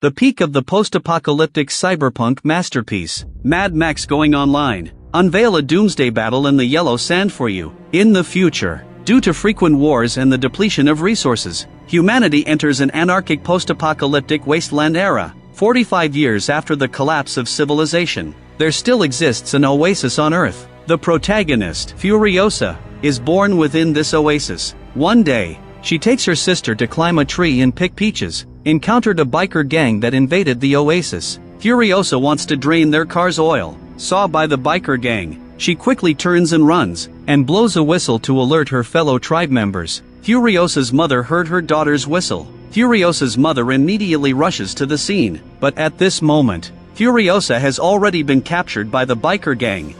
The peak of the post-apocalyptic cyberpunk masterpiece, Mad Max Going Online, unveil a doomsday battle in the yellow sand for you. In the future, due to frequent wars and the depletion of resources, humanity enters an anarchic post-apocalyptic wasteland era. 45 years after the collapse of civilization, there still exists an oasis on Earth. The protagonist, Furiosa, is born within this oasis. One day, she takes her sister to climb a tree and pick peaches, encountered a biker gang that invaded the oasis. Furiosa wants to drain their car's oil. Saw by the biker gang, she quickly turns and runs, and blows a whistle to alert her fellow tribe members. Furiosa's mother heard her daughter's whistle. Furiosa's mother immediately rushes to the scene, but at this moment, Furiosa has already been captured by the biker gang.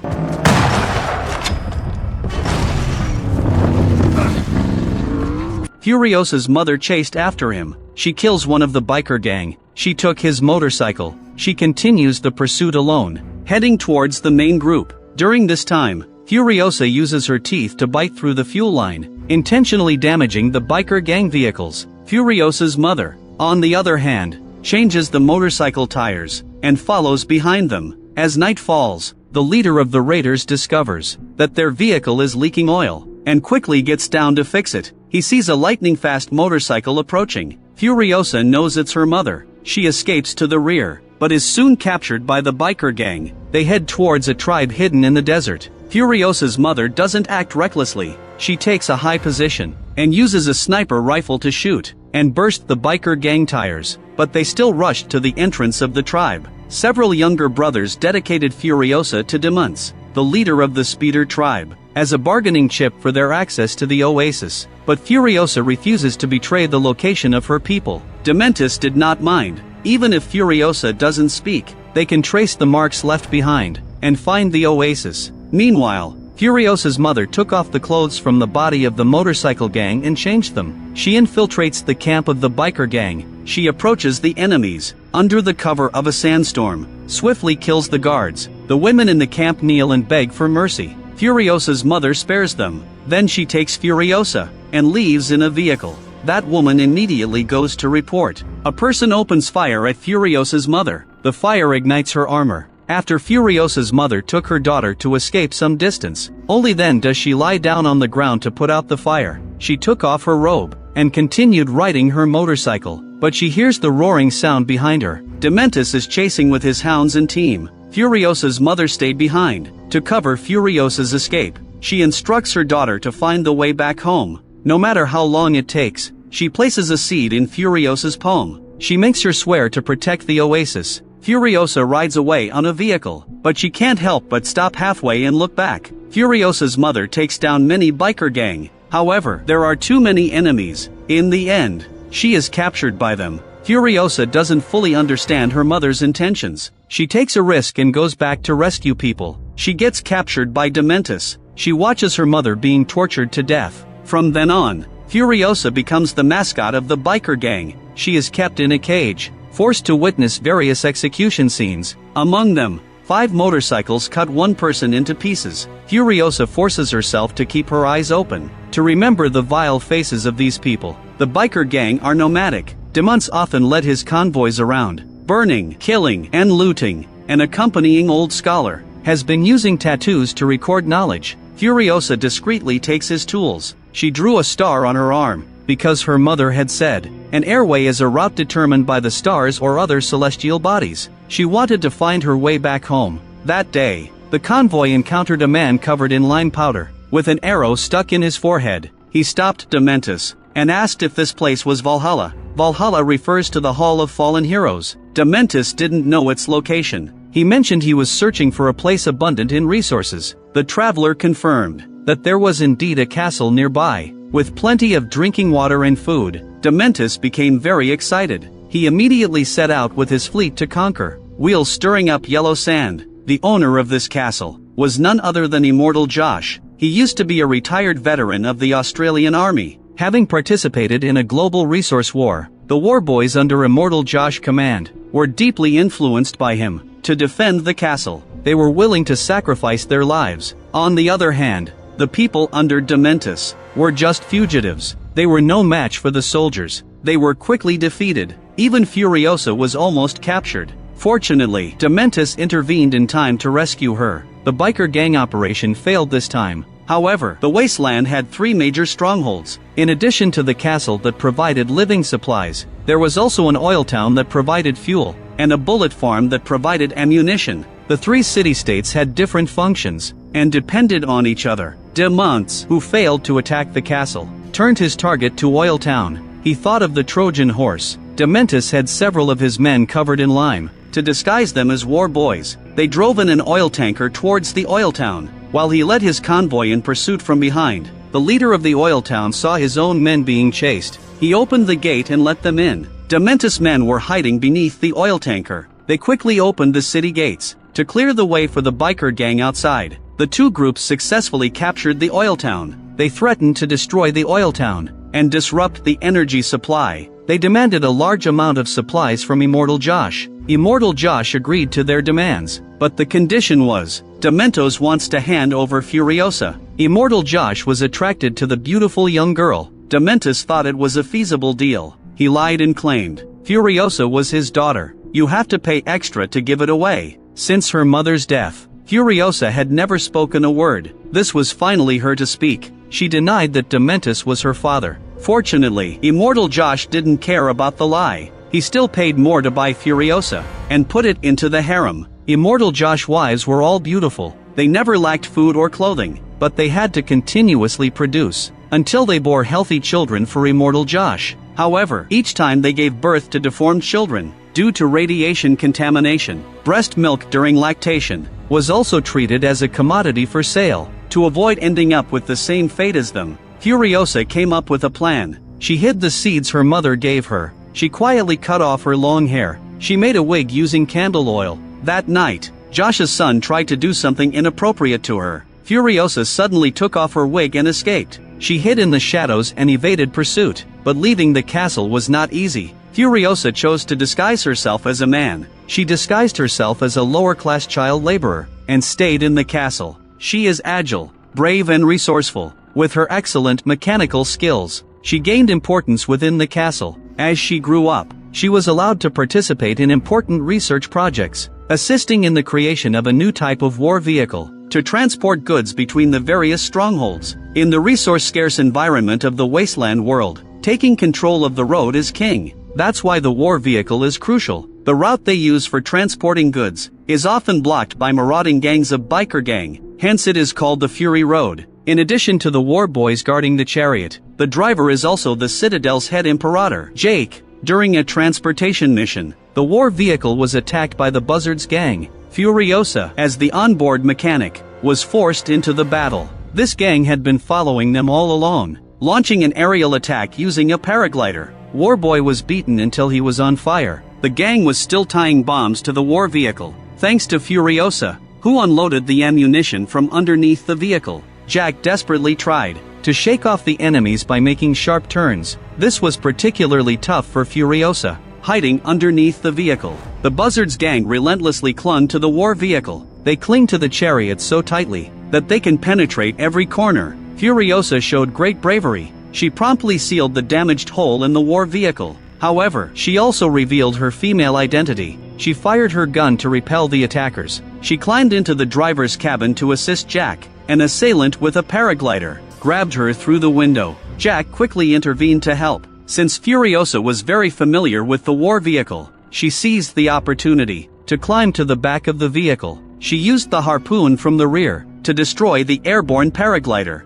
Furiosa's mother chased after him. She kills one of the biker gang. She took his motorcycle. She continues the pursuit alone, heading towards the main group. During this time, Furiosa uses her teeth to bite through the fuel line, intentionally damaging the biker gang vehicles. Furiosa's mother, on the other hand, changes the motorcycle tires, and follows behind them. As night falls, the leader of the raiders discovers that their vehicle is leaking oil, and quickly gets down to fix it. He sees a lightning-fast motorcycle approaching. Furiosa knows it's her mother. She escapes to the rear, but is soon captured by the biker gang. They head towards a tribe hidden in the desert. Furiosa's mother doesn't act recklessly. She takes a high position, and uses a sniper rifle to shoot, and burst the biker gang tires, but they still rushed to the entrance of the tribe. Several younger brothers dedicated Furiosa to Demontis, the leader of the speeder tribe, as a bargaining chip for their access to the oasis, but Furiosa refuses to betray the location of her people. Demontis did not mind. Even if Furiosa doesn't speak, they can trace the marks left behind, and find the oasis. Meanwhile, Furiosa's mother took off the clothes from the body of the motorcycle gang and changed them. She infiltrates the camp of the biker gang. She approaches the enemies, under the cover of a sandstorm, swiftly kills the guards. The women in the camp kneel and beg for mercy. Furiosa's mother spares them. Then she takes Furiosa, and leaves in a vehicle. That woman immediately goes to report. A person opens fire at Furiosa's mother. The fire ignites her armor. After Furiosa's mother took her daughter to escape some distance, only then does she lie down on the ground to put out the fire. She took off her robe, and continued riding her motorcycle, but she hears the roaring sound behind her. Demontis is chasing with his hounds and team. Furiosa's mother stayed behind, to cover Furiosa's escape. She instructs her daughter to find the way back home. No matter how long it takes, she places a seed in Furiosa's palm. She makes her swear to protect the oasis. Furiosa rides away on a vehicle, but she can't help but stop halfway and look back. Furiosa's mother takes down many biker gang. However, there are too many enemies. In the end, she is captured by them. Furiosa doesn't fully understand her mother's intentions. She takes a risk and goes back to rescue people. She gets captured by Demontis. She watches her mother being tortured to death. From then on, Furiosa becomes the mascot of the biker gang. She is kept in a cage, forced to witness various execution scenes. Among them, 5 motorcycles cut one person into pieces. Furiosa forces herself to keep her eyes open, to remember the vile faces of these people. The biker gang are nomadic. Demontis often led his convoys around, burning, killing, and looting. An accompanying old scholar has been using tattoos to record knowledge. Furiosa discreetly takes his tools. She drew a star on her arm, because her mother had said, an airway is a route determined by the stars or other celestial bodies. She wanted to find her way back home. That day, the convoy encountered a man covered in lime powder, with an arrow stuck in his forehead. He stopped Demontis, and asked if this place was Valhalla. Valhalla refers to the Hall of Fallen Heroes. Demontis didn't know its location. He mentioned he was searching for a place abundant in resources. The traveler confirmed that there was indeed a castle nearby, with plenty of drinking water and food. Demontis became very excited. He immediately set out with his fleet to conquer, wheels stirring up yellow sand. The owner of this castle was none other than Immortal Josh. He used to be a retired veteran of the Australian Army, having participated in a global resource war. The war boys under Immortal Josh command were deeply influenced by him. To defend the castle, they were willing to sacrifice their lives. On the other hand, the people under Demontis were just fugitives. They were no match for the soldiers. They were quickly defeated. Even Furiosa was almost captured. Fortunately, Dementus intervened in time to rescue her. The biker gang operation failed this time. However, the wasteland had 3 major strongholds. In addition to the castle that provided living supplies, there was also an oil town that provided fuel, and a bullet farm that provided ammunition. The 3 city-states had different functions, and depended on each other. Dementus, who failed to attack the castle, turned his target to Oil Town. He thought of the Trojan horse. Dementus had several of his men covered in lime. To disguise them as war boys, they drove in an oil tanker towards the oil town, while he led his convoy in pursuit from behind. The leader of the oil town saw his own men being chased. He opened the gate and let them in. Dementus' men were hiding beneath the oil tanker. They quickly opened the city gates to clear the way for the biker gang outside. The 2 groups successfully captured the oil town. They threatened to destroy the oil town and disrupt the energy supply. They demanded a large amount of supplies from Immortal Josh. Immortal Josh agreed to their demands, but the condition was, Dementus wants to hand over Furiosa. Immortal Josh was attracted to the beautiful young girl. Dementus thought it was a feasible deal. He lied and claimed Furiosa was his daughter. You have to pay extra to give it away. Since her mother's death, Furiosa had never spoken a word. This was finally her to speak. She denied that Dementus was her father. Fortunately, Immortal Josh didn't care about the lie. He still paid more to buy Furiosa, and put it into the harem. Immortal Josh's wives were all beautiful. They never lacked food or clothing, but they had to continuously produce, until they bore healthy children for Immortal Josh. However, each time they gave birth to deformed children, due to radiation contamination. Breast milk during lactation was also treated as a commodity for sale. To avoid ending up with the same fate as them, Furiosa came up with a plan. She hid the seeds her mother gave her. She quietly cut off her long hair. She made a wig using candle oil. That night, Josh's son tried to do something inappropriate to her. Furiosa suddenly took off her wig and escaped. She hid in the shadows and evaded pursuit, but leaving the castle was not easy. Furiosa chose to disguise herself as a man. She disguised herself as a lower-class child laborer, and stayed in the castle. She is agile, brave and resourceful. With her excellent mechanical skills, she gained importance within the castle. As she grew up, she was allowed to participate in important research projects, assisting in the creation of a new type of war vehicle, to transport goods between the various strongholds. In the resource-scarce environment of the wasteland world, taking control of the road is king. That's why the war vehicle is crucial. The route they use for transporting goods is often blocked by marauding gangs of biker gang, hence it is called the Fury Road. In addition to the war boys guarding the chariot, the driver is also the Citadel's head imperator, Jake. During a transportation mission, the war vehicle was attacked by the Buzzards gang. Furiosa, as the onboard mechanic, was forced into the battle. This gang had been following them all along, launching an aerial attack using a paraglider. Warboy was beaten until he was on fire. The gang was still tying bombs to the war vehicle, thanks to Furiosa, who unloaded the ammunition from underneath the vehicle. Jack desperately tried to shake off the enemies by making sharp turns. This was particularly tough for Furiosa, hiding underneath the vehicle. The Buzzards gang relentlessly clung to the war vehicle. They cling to the chariot so tightly that they can penetrate every corner. Furiosa showed great bravery. She promptly sealed the damaged hole in the war vehicle. However, she also revealed her female identity. She fired her gun to repel the attackers. She climbed into the driver's cabin to assist Jack. An assailant with a paraglider grabbed her through the window. Jack quickly intervened to help. Since Furiosa was very familiar with the war vehicle, she seized the opportunity to climb to the back of the vehicle. She used the harpoon from the rear to destroy the airborne paraglider.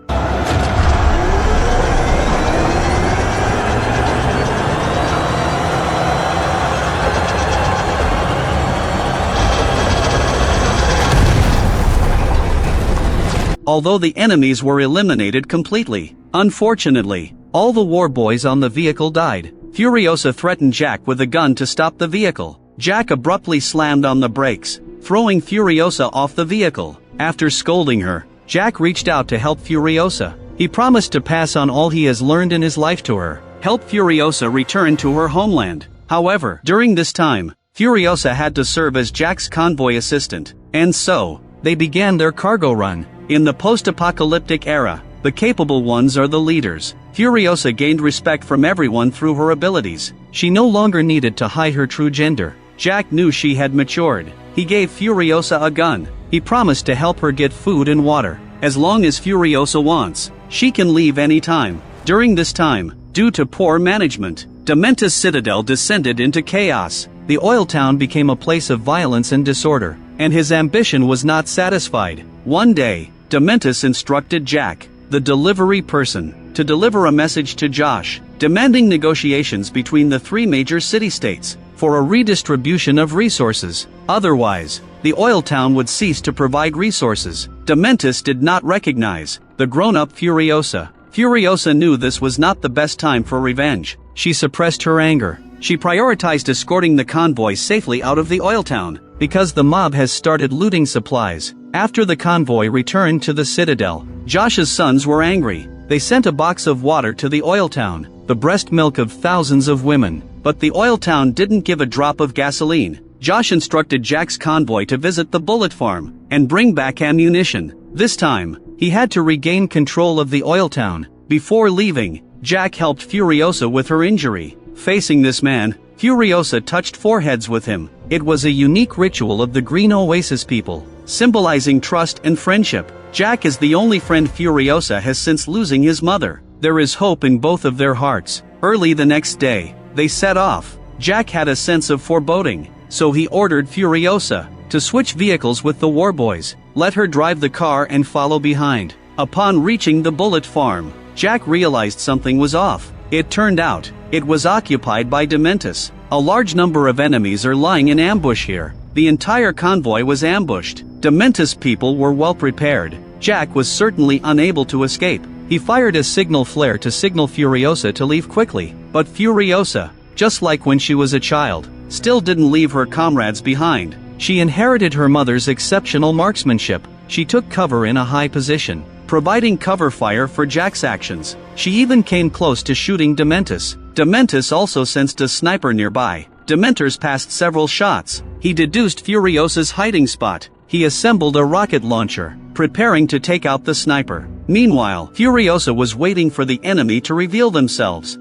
Although the enemies were eliminated completely, unfortunately, all the war boys on the vehicle died. Furiosa threatened Jack with a gun to stop the vehicle. Jack abruptly slammed on the brakes, throwing Furiosa off the vehicle. After scolding her, Jack reached out to help Furiosa. He promised to pass on all he has learned in his life to her, help Furiosa return to her homeland. However, during this time, Furiosa had to serve as Jack's convoy assistant, and so, they began their cargo run. In the post-apocalyptic era, The capable ones are the leaders. Furiosa gained respect from everyone through her abilities. She no longer needed to hide her true gender. Jack knew she had matured. He gave Furiosa a gun. He promised to help her get food and water. As long as Furiosa wants, she can leave anytime. During this time, due to poor management, Dementis' Citadel descended into chaos. The oil town became a place of violence and disorder, and his ambition was not satisfied. One day, Dementis instructed Jack, the delivery person, to deliver a message to Josh, demanding negotiations between the three major city-states for a redistribution of resources. Otherwise, the oil town would cease to provide resources. Dementis did not recognize the grown-up Furiosa. Furiosa knew this was not the best time for revenge. She suppressed her anger. She prioritized escorting the convoy safely out of the oil town, because the mob has started looting supplies. After the convoy returned to the Citadel, Josh's sons were angry. They sent a box of water to the oil town, the breast milk of thousands of women. But the oil town didn't give a drop of gasoline. Josh instructed Jack's convoy to visit the bullet farm and bring back ammunition. This time, he had to regain control of the oil town. Before leaving, Jack helped Furiosa with her injury. Facing this man, Furiosa touched foreheads with him. It was a unique ritual of the Green Oasis people, symbolizing trust and friendship. Jack is the only friend Furiosa has since losing his mother. There is hope in both of their hearts. Early the next day, they set off. Jack had a sense of foreboding, so he ordered Furiosa to switch vehicles with the warboys, let her drive the car and follow behind. Upon reaching the bullet farm, Jack realized something was off. It turned out, it was occupied by Dementis. A large number of enemies are lying in ambush here. The entire convoy was ambushed. Dementis people were well prepared. Jack was certainly unable to escape. He fired a signal flare to signal Furiosa to leave quickly. But Furiosa, just like when she was a child, still didn't leave her comrades behind. She inherited her mother's exceptional marksmanship. She took cover in a high position, providing cover fire for Jack's actions. She even came close to shooting Dementis. Dementis also sensed a sniper nearby. Dementis passed several shots. He deduced Furiosa's hiding spot. He assembled a rocket launcher, preparing to take out the sniper. Meanwhile, Furiosa was waiting for the enemy to reveal themselves.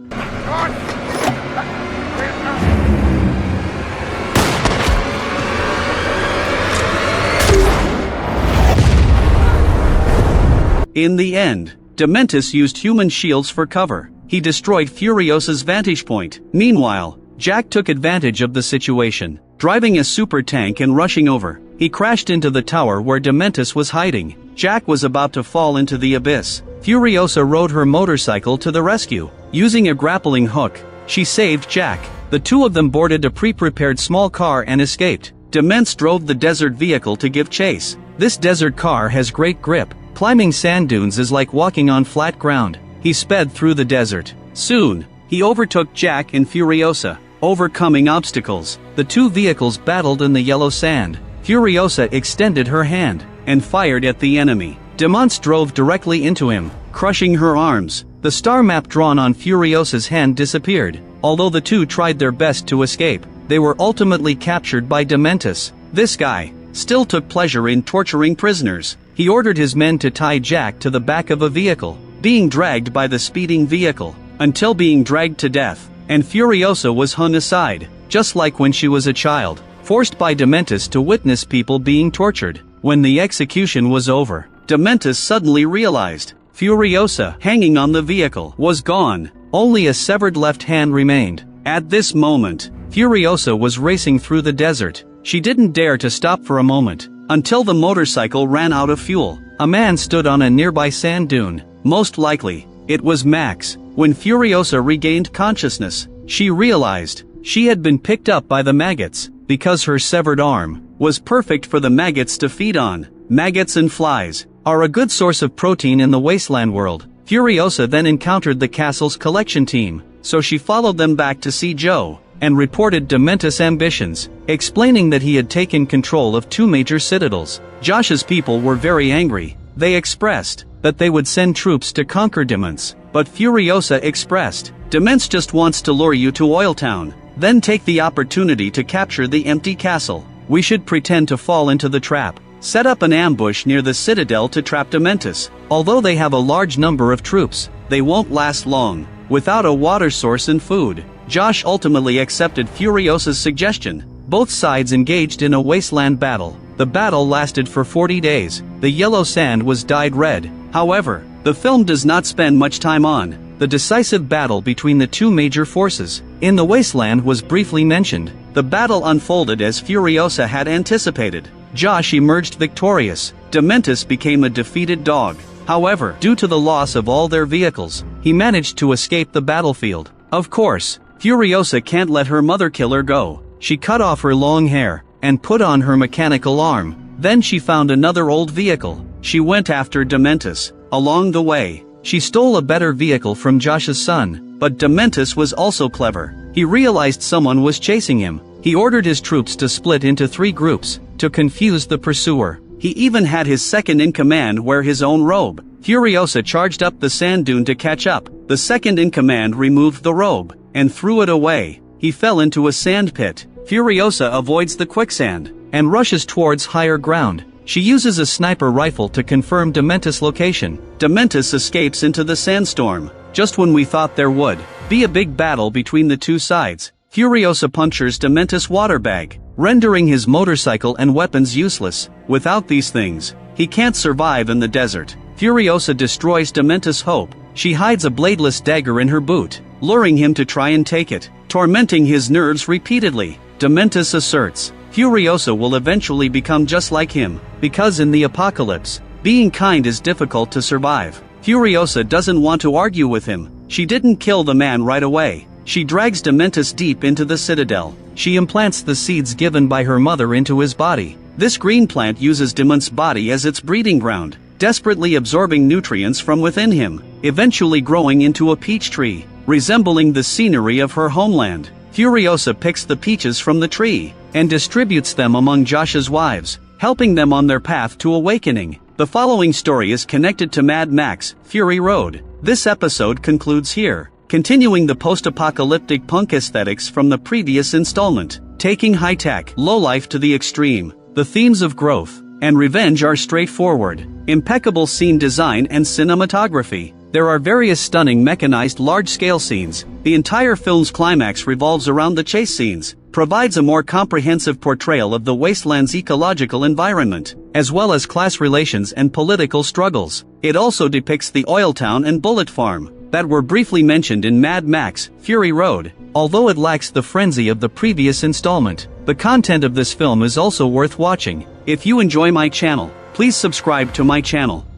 In the end, Dementis used human shields for cover. He destroyed Furiosa's vantage point. Meanwhile, Jack took advantage of the situation. Driving a super tank and rushing over, he crashed into the tower where Dementis was hiding. Jack was about to fall into the abyss. Furiosa rode her motorcycle to the rescue. Using a grappling hook, she saved Jack. The two of them boarded a pre-prepared small car and escaped. Dementis drove the desert vehicle to give chase. This desert car has great grip. Climbing sand dunes is like walking on flat ground. He sped through the desert. Soon, he overtook Jack and Furiosa. Overcoming obstacles, the two vehicles battled in the yellow sand. Furiosa extended her hand and fired at the enemy. Dementis drove directly into him, crushing her arms. The star map drawn on Furiosa's hand disappeared. Although the two tried their best to escape, they were ultimately captured by Dementis. This guy still took pleasure in torturing prisoners. He ordered his men to tie Jack to the back of a vehicle, being dragged by the speeding vehicle, until being dragged to death, and Furiosa was hung aside, just like when she was a child, forced by Dementis to witness people being tortured. When the execution was over, Dementis suddenly realized Furiosa, hanging on the vehicle, was gone. Only a severed left hand remained. At this moment, Furiosa was racing through the desert. She didn't dare to stop for a moment, until the motorcycle ran out of fuel. A man stood on a nearby sand dune. Most likely, it was Max. When Furiosa regained consciousness, she realized she had been picked up by the maggots, because her severed arm was perfect for the maggots to feed on. Maggots and flies are a good source of protein in the wasteland world. Furiosa then encountered the castle's collection team, so she followed them back to see Joe, and reported Dementis' ambitions, explaining that he had taken control of two major citadels. Josh's people were very angry. They expressed that they would send troops to conquer Dementis, but Furiosa expressed, Dementis just wants to lure you to Oil Town, then take the opportunity to capture the empty castle. We should pretend to fall into the trap. set up an ambush near the Citadel to trap Dementus. Although they have a large number of troops, they won't last long. Without a water source and food, Josh ultimately accepted Furiosa's suggestion. Both sides engaged in a wasteland battle. The battle lasted for 40 days. The yellow sand was dyed red. However, the film does not spend much time on the decisive battle between the two major forces. In the wasteland was briefly mentioned. The battle unfolded as Furiosa had anticipated. Josh emerged victorious. Dementus became a defeated dog. However, due to the loss of all their vehicles, he managed to escape the battlefield. Of course, Furiosa can't let her mother killer go. She cut off her long hair and put on her mechanical arm. Then she found another old vehicle. She went after Dementus. Along the way, she stole a better vehicle from Josh's son, but Dementus was also clever. He realized someone was chasing him. He ordered his troops to split into 3 groups to confuse the pursuer. He even had his second-in-command wear his own robe. Furiosa charged up the sand dune to catch up. The second-in-command removed the robe and threw it away. He fell into a sand pit. Furiosa avoids the quicksand and rushes towards higher ground. She uses a sniper rifle to confirm Dementus' location. Dementus escapes into the sandstorm. Just when we thought there would be a big battle between the two sides, Furiosa punctures Dementus' water bag, rendering his motorcycle and weapons useless. Without these things, he can't survive in the desert. Furiosa destroys Dementus' hope. She hides a bladeless dagger in her boot, luring him to try and take it, tormenting his nerves repeatedly. Dementus asserts Furiosa will eventually become just like him, because in the apocalypse, being kind is difficult to survive. Furiosa doesn't want to argue with him. She didn't kill the man right away. She drags Dementus deep into the Citadel. She implants the seeds given by her mother into his body. This green plant uses Dementus' body as its breeding ground, desperately absorbing nutrients from within him, eventually growing into a peach tree, resembling the scenery of her homeland. Furiosa picks the peaches from the tree and distributes them among Josh's wives, helping them on their path to awakening. The following story is connected to Mad Max: Fury Road. This episode concludes here, continuing the post-apocalyptic punk aesthetics from the previous installment, taking high-tech, low-life to the extreme. The themes of growth and revenge are straightforward. Impeccable scene design and cinematography. There are various stunning mechanized large-scale scenes. The entire film's climax revolves around the chase scenes, provides a more comprehensive portrayal of the wasteland's ecological environment, as well as class relations and political struggles. It also depicts the oil town and bullet farm that were briefly mentioned in Mad Max: Fury Road. Although it lacks the frenzy of the previous installment, the content of this film is also worth watching. If you enjoy my channel, please subscribe to my channel.